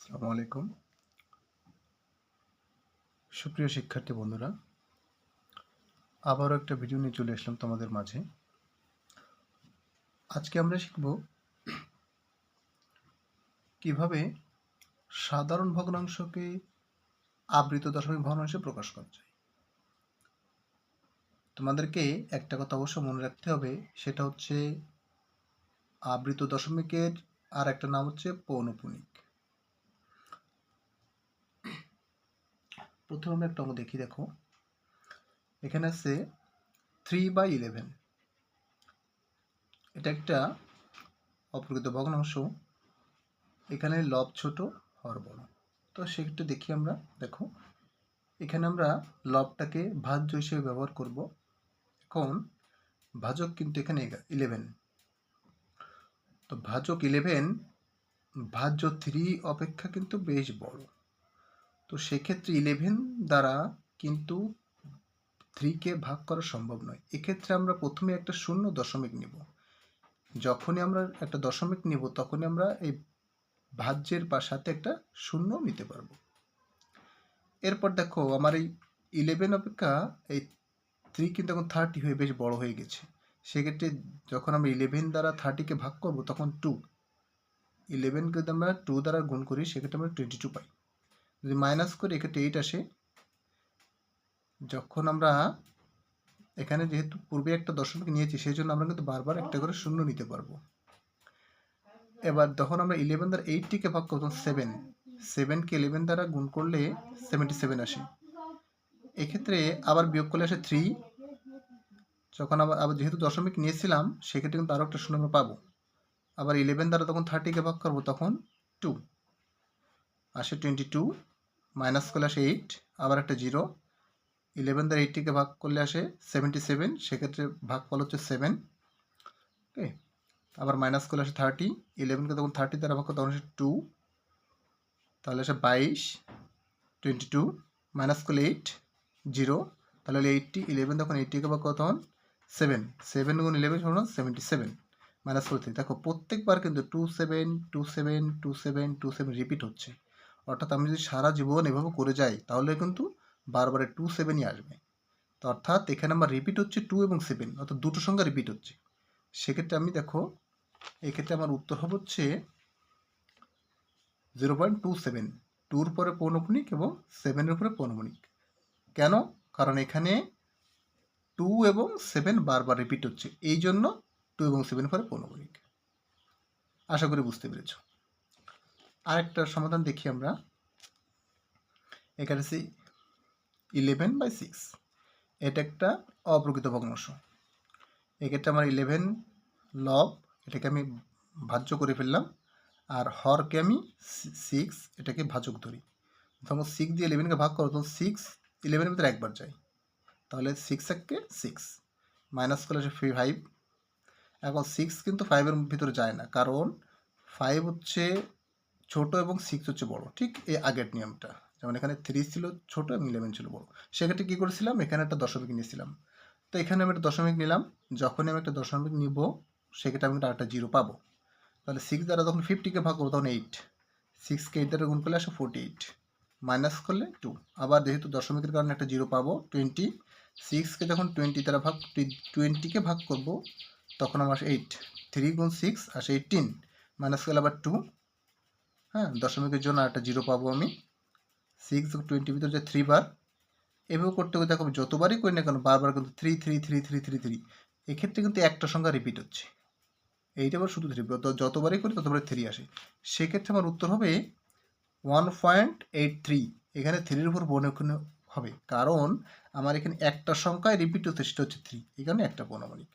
আসসালামু আলাইকুম সুপ্রিয় শিক্ষার্থী বন্ধুরা, আবারও একটা ভিডিও নিয়ে চলে আসলাম তোমাদের মাঝে। আজকে আমরা শিখব কিভাবে সাধারণ ভগ্নাংশকে আবৃত দশমিক ভগ্নাংশে প্রকাশ করা যায়। তোমাদেরকে একটা কথা অবশ্য মনে রাখতে হবে, সেটা হচ্ছে আবৃত দশমিকের আর একটা নাম হচ্ছে পৌনঃপুনিক। প্রথমে আমরা একটা অঙ্ক দেখি। দেখো, এখানে আছে 3/11। এটা একটা অপ্রকৃত ভগ্নাংশ। এখানে লব ছোট, হর বড়। তো সেক্ষেত্রে দেখি আমরা। দেখো, এখানে আমরা লবটাকে ভাজ্য হিসেবে ব্যবহার করব। এখন ভাজক কিন্তু এখানে 11। তো ভাজক 11 ভাজ্য 3 অপেক্ষা কিন্তু বেশ বড়। তো সেক্ষেত্রে 11 দ্বারা কিন্তু 3কে ভাগ করা সম্ভব নয়। এক্ষেত্রে আমরা প্রথমে একটা শূন্য দশমিক নিব। যখনই আমরা একটা দশমিক নিব তখনই আমরা এই ভাজ্যের সাথে একটা শূন্য নিতে পারবো। এরপর দেখো, আমার এই 11 অপেক্ষা এই 3 কিন্তু এখন 30 হয়ে বেশ বড় হয়ে গেছে। সেক্ষেত্রে যখন আমরা 11 দ্বারা 30কে ভাগ করব তখন 2। 11কে যদি আমরা 2 দ্বারা গুণ করি সেক্ষেত্রে আমরা 22 পাই। যদি মাইনাস করি এক্ষেত্রে 8 আসে। যখন আমরা এখানে যেহেতু পূর্বে একটা দশমিক নিয়েছি সেই জন্য আমরা কিন্তু বারবার একটা করে শূন্য নিতে পারবো। এবার যখন আমরা 11 দ্বারা 8টিকে ভাগ করব তখন 7কে 11 দ্বারা গুণ করলে 77 আসে। এক্ষেত্রে আবার বিয়োগ করলে আসে 3। যখন আবার যেহেতু দশমিক নিয়েছিলাম সেক্ষেত্রে কিন্তু আরও একটা শূন্য আমরা পাবো। আবার 11 দ্বারা তখন 30কে ভাগ করবো তখন 2 আসে 22। মাইনাস করলে আসে 8, আবার একটা 0। 11 দ্বারা 80কে ভাগ করলে আসে 77, সেক্ষেত্রে ভাগফল হচ্ছে 7। ওকে, আবার মাইনাস করলে আসে 30। 11কে তখন 30 দ্বারা ভাগ করলে তখন আসে 2, তাহলে আসে 22। 22 মাইনাস করলে 8, 0, তাহলে 80। 11 তখন 80কে ভাগ করলে তখন 7। 7 গুণ 11 সমান 77। মাইনাস করে 3। দেখো, প্রত্যেকবার কিন্তু 27 27 27 27 রিপিট হচ্ছে। অর্থাৎ আমি যদি সারা জীবন এভাবে করে যাই তাহলে কিন্তু বারবার 27ই আসবে। তো অর্থাৎ এখানে আমার রিপিট হচ্ছে 2 এবং 7, অর্থাৎ দুটো সংখ্যা রিপিট হচ্ছে। সেক্ষেত্রে আমি দেখো, এক্ষেত্রে আমার উত্তর হবে হচ্ছে 0.27। 2-র পরে পৌনঃপুনিক এবং 7-এর উপরে পৌনঃপুনিক। কেন? কারণ এখানে 2 এবং 7 বারবার রিপিট হচ্ছে, এই জন্য 2 এবং 7 পরে পৌনঃপুনিক। আশা করি বুঝতে পেরেছ। আরেকটা সমাধান দেখি আমরা। এখানে আছে 11/6। এটা একটা অপ্রকৃত ভগ্নাংশ। এক্ষেত্রে আমার 11 লব, এটাকে আমি ভাজ্য করে ফেললাম, আর হরকে আমি 6, এটাকে ভাজক ধরি। তখন 6 দিয়ে 11কে ভাগ করো তখন 6 11-এর ভিতরে একবার যায়, তাহলে 6 এককে 6, মাইনাস করলে আসে 5। এখন 6 কিন্তু 5-এর ভিতরে যায় না, কারণ 5 হচ্ছে ছোট এবং 6 হচ্ছে বড়। ঠিক এই আগের নিয়মটা, যেমন এখানে 3 ছিল ছোট এবং 11 ছিল বড়। সেক্ষেত্রে কী করেছিলাম, এখানে একটা দশমিক নিয়েছিলাম। তো এখানে আমি একটা দশমিক নিলাম। যখনই আমি একটা দশমিক নিব সেক্ষেত্রে আমি একটা 0 পাবো। তাহলে 6 দ্বারা যখন 50কে ভাগ করবো তখন 8। 6কে 8 দ্বারা গুণ করলে আসে 48, মাইনাস করলে 2। আবার যেহেতু দশমিকের কারণে একটা 0 পাবো 20। 6কে যখন 20কে ভাগ করব তখন আমার আসে 8। 3 গুণ 6 আসে 18, মাইনাস করলে আবার 2। হ্যাঁ, দশমিকের জন্য একটা 0 পাবো আমি। 6 20 ভিতরে যে 3 বার। এভাবে করতে করতে দেখো যতবারই করি না কেন বারবার কিন্তু 3 3 3 3 3 3। এক্ষেত্রে কিন্তু একটা সংখ্যা রিপিট হচ্ছে, এইটা আবার শুধু 3। যতবারই করি ততবারই 3 আসে। সেক্ষেত্রে আমার উত্তর হবে 1.83। এখানে 3-এর উপর পৌনঃপুনিক হবে, কারণ আমার এখানে একটা সংখ্যায় রিপিট হচ্ছে, সেটা হচ্ছে 3। এই কারণে একটা পৌনঃপুনিক।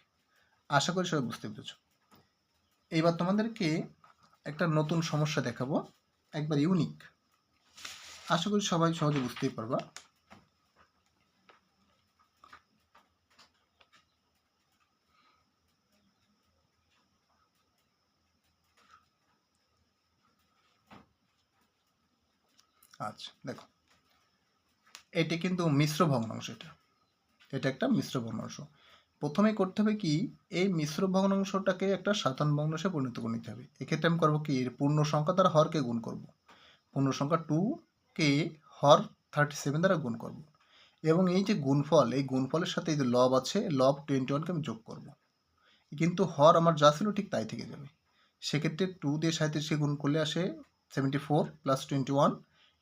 আশা করি সবাই বুঝতে পেরেছ। এইবার তোমাদেরকে একটা নতুন সমস্যা দেখাবো, একবার ইউনিক। আশা করি সবাই সহজে বুঝতেই পারবা। আচ্ছা দেখো, এটি কিন্তু মিশ্র ভগ্নাংশ। এটা একটা মিশ্র ভগ্নাংশ। প্রথমে করতে হবে কি, এই মিশ্র ভগ্নাংশটাকে একটা সাধারণ ভগ্নাংশে পরিণত করে নিতে হবে। এক্ষেত্রে আমি করবো কি, এর পূর্ণ সংখ্যা দ্বারা হরকে গুণ করব। পূর্ণ সংখ্যা 2কে হর 37 দ্বারা গুণ করব এবং এই যে গুণফল, এই গুণফলের সাথে এই যে লব আছে, লব 21কে আমি যোগ করব, কিন্তু হর আমার যা ছিল ঠিক তাই থেকে যাবে। সেক্ষেত্রে 2 দিয়ে 37কে গুণ করলে আসে 74 প্লাস 21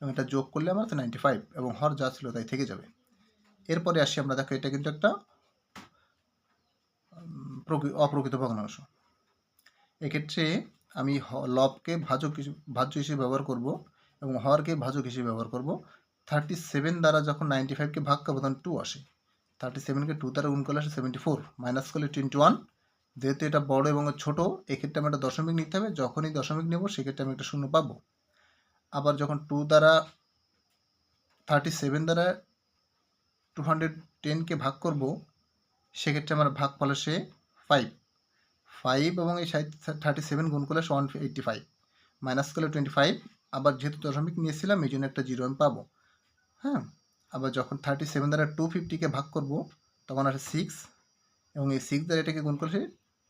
এবং এটা যোগ করলে আমার 95 এবং হর যা ছিল তাই থেকে যাবে। এরপরে আসি আমরা, দেখো এটা কিন্তু একটা অপ্রকৃত ভগ্নাংশ। এক্ষেত্রে আমি লবকে ভাজ্য হিসেবে ব্যবহার করব এবং হরকে ভাজক হিসেবে ব্যবহার করব। 37 দ্বারা যখন 95কে ভাগ করবো তখন 2 আসে, 37কে 2 দ্বারা গুণ করলে আসে 74, মাইনাস করলে 21। যেহেতু এটা বড় এবং ছোট, এক্ষেত্রে আমি একটা দশমিক নিতে হবে, যখনই দশমিক নেব সেক্ষেত্রে আমি একটা শূন্য পাবো। আবার যখন 2 দ্বারা 37 দ্বারা 210কে ভাগ করব, সেক্ষেত্রে আমার ভাগফল আসে 5 এবং এই 37 গুণ করলে 185, মাইনাস করলে 25। আবার যেহেতু দশমিক নিয়েছিলাম এই জন্য একটা জিরো আমি পাবো। হ্যাঁ, আবার যখন 37 দ্বারা 250কে ভাগ করব তখন আসে 6 এবং এই 6 দ্বারা এটাকে গুণ করলে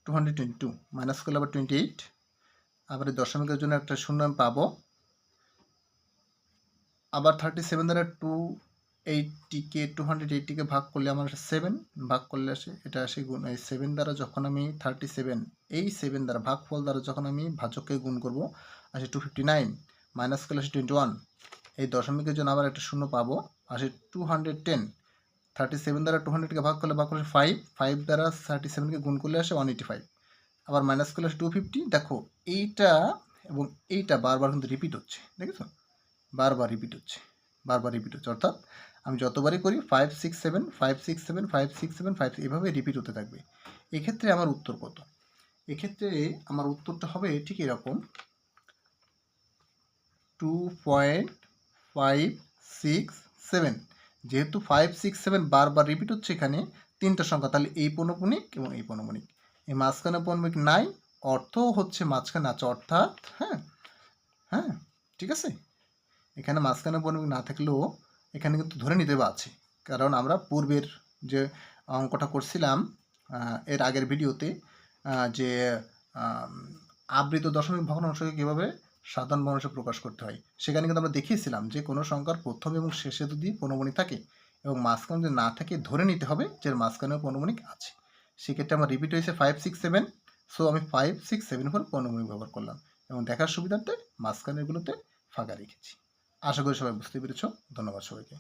222, মাইনাস করলে আবার 28। আবার এই দশমিকের জন্য একটা শূন্য আমি পাবো। আবার 37 দ্বারা 280কে ভাগ করলে আমার আসে 7, ভাগ করলে আসে এটা আসে গুণ, এই 7 দ্বারা যখন আমি 37 এই 7 দ্বারা ভাগফল দ্বারা যখন আমি ভাজককে গুণ করব আসে 259, মাইনাস করলে আসে 21। এই দশমিকের জন্য আবার একটা শূন্য পাবো, আসে 210। 37 দ্বারা 200কে ভাগ করলে 5 দ্বারা 37কে গুণ করলে আসে 185, আবার মাইনাস করলে আসে 250। দেখো এইটা এবং এইটা বারবার কিন্তু রিপিট হচ্ছে, দেখেছো, বারবার রিপিট হচ্ছে, অর্থাৎ আমি যতবারই করি 5 6 7 5 6 7 5 6 7 5 এভাবে রিপিট হতে থাকবে। এক্ষেত্রে আমার উত্তর কত? এক্ষেত্রে আমার উত্তরটা হবে ঠিক এরকম, 2.567। যেহেতু 5 6 7 বারবার রিপিট হচ্ছে এখানে তিনটা সংখ্যা, তাহলে এই পৌনঃপুনিক এবং এই পৌনঃপুনিক, এই মাঝখানে পৌনঃপুনিক নাই, অর্থ হচ্ছে মাঝখানে আছে, অর্থাৎ হ্যাঁ ঠিক আছে, এখানে মাঝখানে পৌনঃপুনিক না থাকলেও এখানে কিন্তু ধরে নিতে আছে, কারণ আমরা পূর্বের যে অঙ্কটা করছিলাম এর আগের ভিডিওতে, যে আবৃত দশমিক ভগ্নাংশকে কীভাবে সাধারণ ভগ্নাংশে প্রকাশ করতে হয়, সেখানে কিন্তু আমরা দেখিয়েছিলাম যে কোনো সংখ্যার প্রথম এবং শেষে যদি পৌনঃপুনিক থাকে এবং মাঝখানে যদি না থাকে ধরে নিতে হবে যে মাঝখানেও পৌনঃপুনিক আছে। সেক্ষেত্রে আমার রিপিট হয়েছে 5 6 7, সো আমি 5 6 7 পর পৌনঃপুনিক ব্যবহার করলাম এবং দেখার সুবিধার্থে মাঝখানেরগুলোতে ফাঁকা রেখেছি। আশা করি সবাই বুঝতে পেরেছ। ধন্যবাদ সবাইকে।